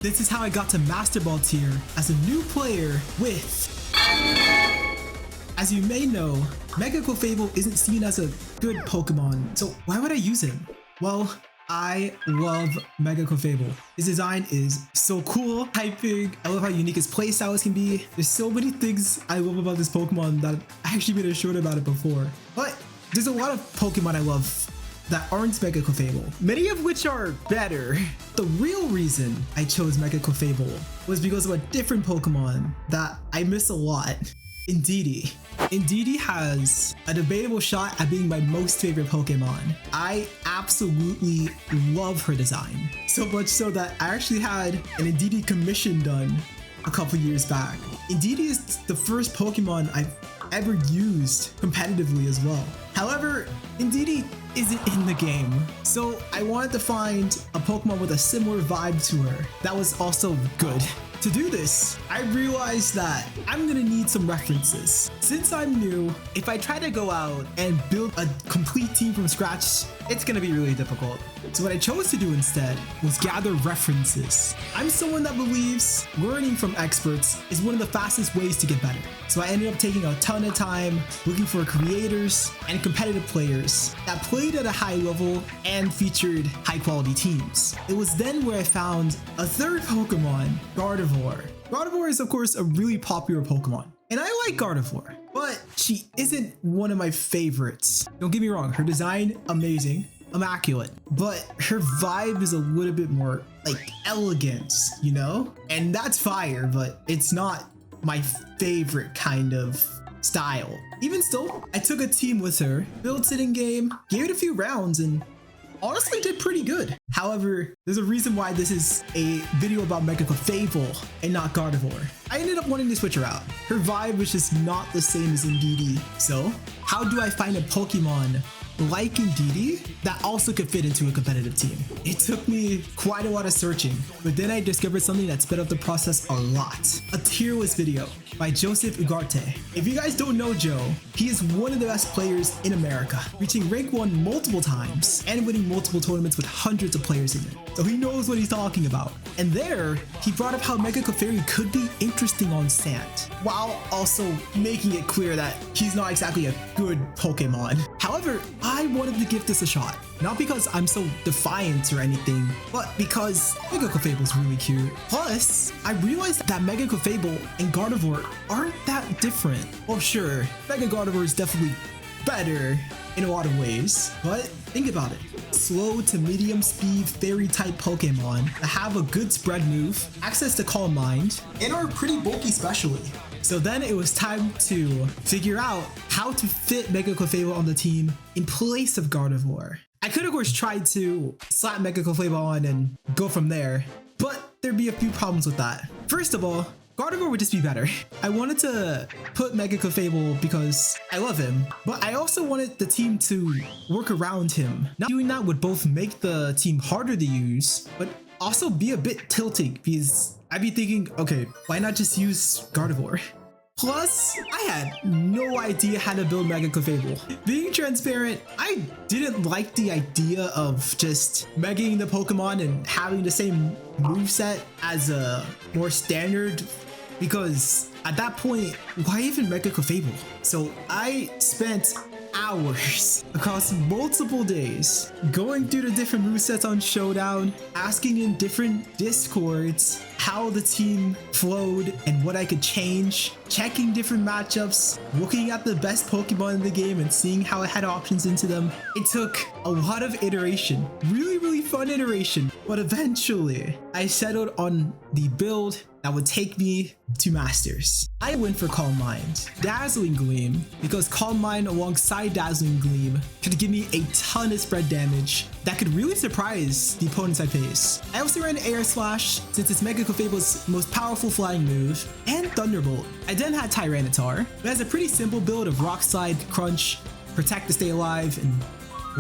This is how I got to Master Ball tier as a new player with... As you may know, Mega Clefable isn't seen as a good Pokemon, so why would I use him? Well, I love Mega Clefable. His design is so cool, hyping. I love how unique his playstyles can be. There's so many things I love about this Pokemon that I actually made a short about it before. But there's a lot of Pokemon I love that aren't Mega Clefable, many of which are better. The real reason I chose Mega Clefable was because of a different Pokemon that I miss a lot. Indeedee. Indeedee has a debatable shot at being my most favorite Pokemon. I absolutely love her design. So much so that I actually had an Indeedee commission done a couple years back. Indeedee is the first Pokemon I've ever used competitively as well. However, Indeedee isn't in the game. So I wanted to find a Pokemon with a similar vibe to her that was also good. To do this, I realized that I'm gonna need some references. Since I'm new, if I try to go out and build a complete team from scratch, it's gonna be really difficult. So what I chose to do instead was gather references. I'm someone that believes learning from experts is one of the fastest ways to get better. So I ended up taking a ton of time looking for creators and competitive players that played at a high level and featured high quality teams. It was then where I found a third Pokemon, Gardevoir. Gardevoir is of course a really popular Pokemon, and I like Gardevoir, but she isn't one of my favorites. Don't get me wrong, her design, amazing, immaculate, but her vibe is a little bit more like elegance, you know? And that's fire, but it's not my favorite kind of style. Even still, I took a team with her, built it in game, gave it a few rounds, and honestly did pretty good. However, there's a reason why this is a video about Mega Clefable and not Gardevoir. I ended up wanting to switch her out. Her vibe was just not the same as Indeedee. So how do I find a Pokemon like Indeedee that also could fit into a competitive team? It took me quite a lot of searching, but then I discovered something that sped up the process a lot. A tier list video by Joseph Ugarte. If you guys don't know Joe, he is one of the best players in America, reaching rank 1 multiple times and winning multiple tournaments with hundreds of players in it. So he knows what he's talking about. And there, he brought up how Mega Clefairy could be interesting on sand, while also making it clear that he's not exactly a good Pokemon. However, I wanted to give this a shot. Not because I'm so defiant or anything, but because Mega Clefable is really cute. Plus, I realized that Mega Clefable and Gardevoir aren't that different. Well, sure, Mega Gardevoir is definitely better in a lot of ways, but think about it. Slow to medium speed fairy type Pokemon that have a good spread move, access to Calm Mind, and are pretty bulky specially. So then it was time to figure out how to fit Mega Clefable on the team in place of Gardevoir. I could of course try to slap Mega Clefable on and go from there, but there'd be a few problems with that. First of all, Gardevoir would just be better. I wanted to put Mega Clefable because I love him, but I also wanted the team to work around him. Not doing that would both make the team harder to use, but also be a bit tilting because I'd be thinking, okay, why not just use Gardevoir? Plus, I had no idea how to build Mega Clefable. Being transparent, I didn't like the idea of just megaing the Pokemon and having the same moveset as a more standard, because at that point, why even Mega Clefable? So I spent hours across multiple days going through the different movesets on Showdown, asking in different discords how the team flowed and what I could change, checking different matchups, looking at the best Pokemon in the game and seeing how I had options into them. It took a lot of iteration, really fun iteration, but eventually I settled on the build that would take me to Masters. I went for Calm Mind, Dazzling Gleam, because Calm Mind alongside Dazzling Gleam could give me a ton of spread damage that could really surprise the opponents I face. I also ran Air Slash since it's Mega Clefable's most powerful flying move, and Thunderbolt. I then had Tyranitar, who has a pretty simple build of Rock Slide, Crunch, Protect to stay alive, and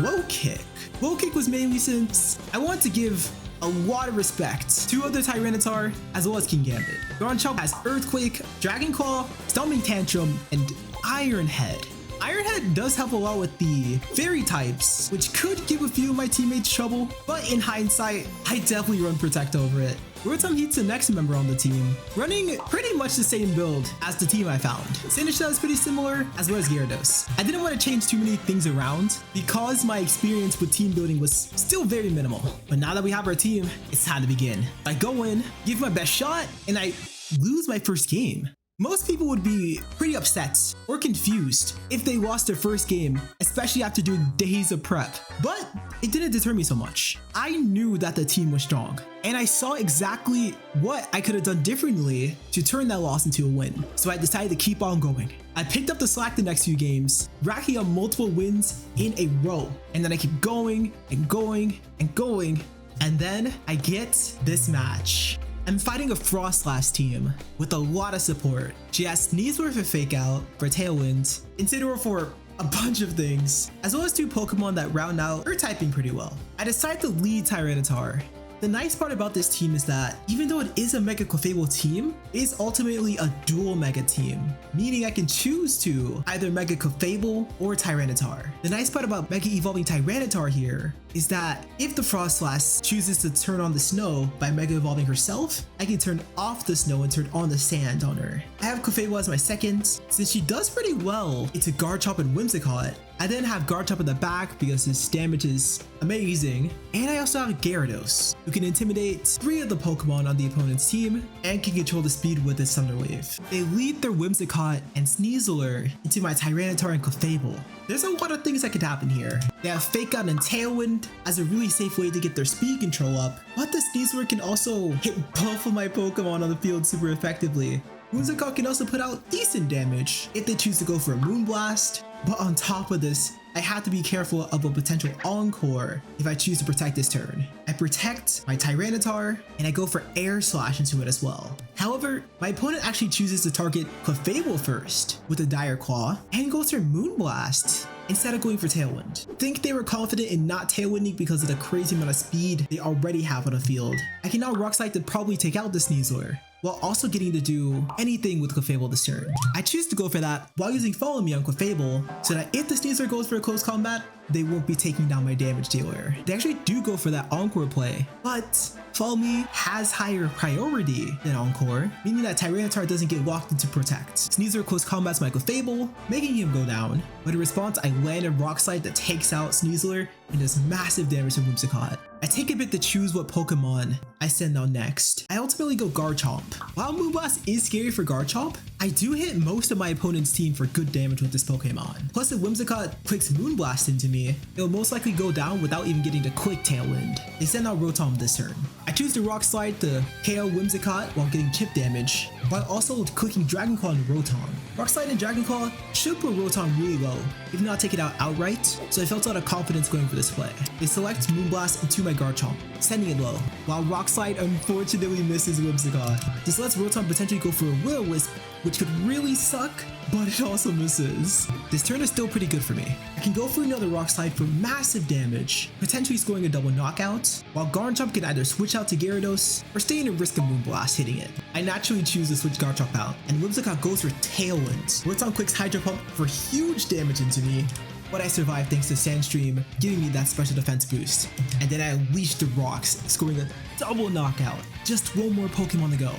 Low Kick. Low Kick was mainly since I wanted to give a lot of respect to other Tyranitar as well as King Gambit. Garchomp has Earthquake, Dragon Claw, Stomping Tantrum, and Iron Head. Iron Head does help a lot with the fairy types, which could give a few of my teammates trouble, but in hindsight, I definitely run Protect over it. Rotom Heat's the next member on the team, running pretty much the same build as the team I found. Sandishell is pretty similar, as well as Gyarados. I didn't want to change too many things around because my experience with team building was still very minimal. But now that we have our team, it's time to begin. I go in, give my best shot, and I lose my first game. Most people would be pretty upset or confused if they lost their first game, especially after doing days of prep. But it didn't deter me so much. I knew that the team was strong, and I saw exactly what I could have done differently to turn that loss into a win. So I decided to keep on going. I picked up the slack the next few games, racking up multiple wins in a row. And then I keep going and going and going. And then I get this match. I'm fighting a Frostlass team with a lot of support. She has Sneasler for Fake Out, for Tailwind, Incineroar for a bunch of things, as well as 2 Pokemon that round out her typing pretty well. I decide to lead Tyranitar. The nice part about this team is that even though it is a Mega Clefable team, it is ultimately a dual Mega team, meaning I can choose to either Mega Clefable or Tyranitar. The nice part about Mega Evolving Tyranitar here is that if the Frostlass chooses to turn on the snow by Mega Evolving herself, I can turn off the snow and turn on the sand on her. I have Clefable as my second. Since she does pretty well into Garchomp and Whimsicott, I then have Garchomp in the back because his damage is amazing. And I also have Gyarados, who can intimidate 3 of the Pokemon on the opponent's team and can control the speed with his Thunder Wave. They lead their Whimsicott and Sneasler into my Tyranitar and Clefable. There's a lot of things that could happen here. They have Fake Out and Tailwind as a really safe way to get their speed control up, but the Sneasler can also hit both of my Pokemon on the field super effectively. Whimsicott can also put out decent damage if they choose to go for a Moonblast, but on top of this, I have to be careful of a potential Encore if I choose to protect this turn. I protect my Tyranitar and I go for Air Slash into it as well. However, my opponent actually chooses to target Clefable first with a Dire Claw and goes for Moonblast instead of going for Tailwind. Think they were confident in not Tailwinding because of the crazy amount of speed they already have on the field. I can now Rock Slide to probably take out the Sneasler, while also getting to do anything with Clefable this turn. I choose to go for that while using Follow Me on Clefable, so that if the Sneasler goes for a close combat, they won't be taking down my damage dealer. They actually do go for that Encore play, but Follow Me has higher priority than Encore, meaning that Tyranitar doesn't get locked into Protect. Sneasler close combats my Clefable, making him go down, but in response I land a Rock Slide that takes out Sneasler and does massive damage to Whimsicott. I take a bit to choose what Pokemon I send out next. I ultimately go Garchomp. While Moonblast is scary for Garchomp, I do hit most of my opponent's team for good damage with this Pokemon. Plus if Whimsicott clicks Moonblast into me, it will most likely go down without even getting to click Tailwind. They send out Rotom this turn. I choose to Rock Slide to KO Whimsicott while getting chip damage, while also clicking Dragon Claw into Rotom. Rock Slide and Dragon Claw should put Rotom really low, if not take it out outright, so I felt a lot of confidence going for this play. They select Moonblast into my Garchomp, sending it low, while Rock Slide unfortunately misses Whimsicott. This lets Rotom potentially go for a Will-O-Wisp, which could really suck, but it also misses. This turn is still pretty good for me. I can go for another Rock Slide for massive damage, potentially scoring a double knockout, while Garchomp can either switch out to Gyarados or stay in a risk of Moonblast hitting it. I naturally choose to switch Garchomp out, and Whimsicott goes for Tailwind. Rotom clicks Hydro Pump for huge damage into me, but I survived thanks to Sandstream giving me that special defense boost. And then I unleashed the rocks, scoring a double knockout. Just one more Pokemon to go.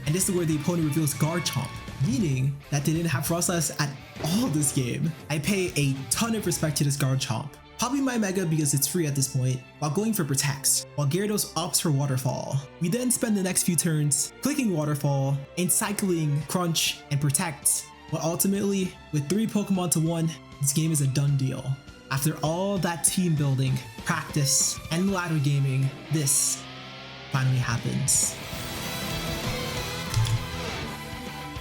And this is where the opponent reveals Garchomp, meaning that they didn't have Frostlass at all this game. I pay a ton of respect to this Garchomp, popping my Mega because it's free at this point, while going for Protects, while Gyarados opts for Waterfall. We then spend the next few turns clicking Waterfall and cycling Crunch and Protect, but ultimately, with 3 Pokemon to 1, this game is a done deal. After all that team building, practice, and ladder gaming, this finally happens.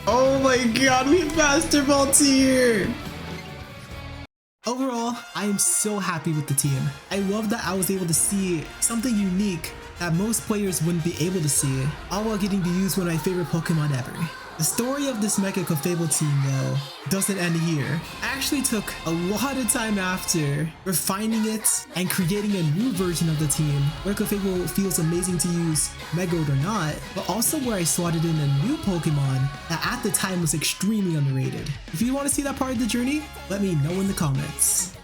Oh my god, we have Master Ball tier! Overall, I am so happy with the team. I love that I was able to see something unique that most players wouldn't be able to see, all while getting to use one of my favorite Pokemon ever. The story of this Mega Clefable team, though, doesn't end here. I actually took a lot of time after refining it and creating a new version of the team where Clefable feels amazing to use, Mega or not, but also where I slotted in a new Pokemon that at the time was extremely underrated. If you want to see that part of the journey, let me know in the comments.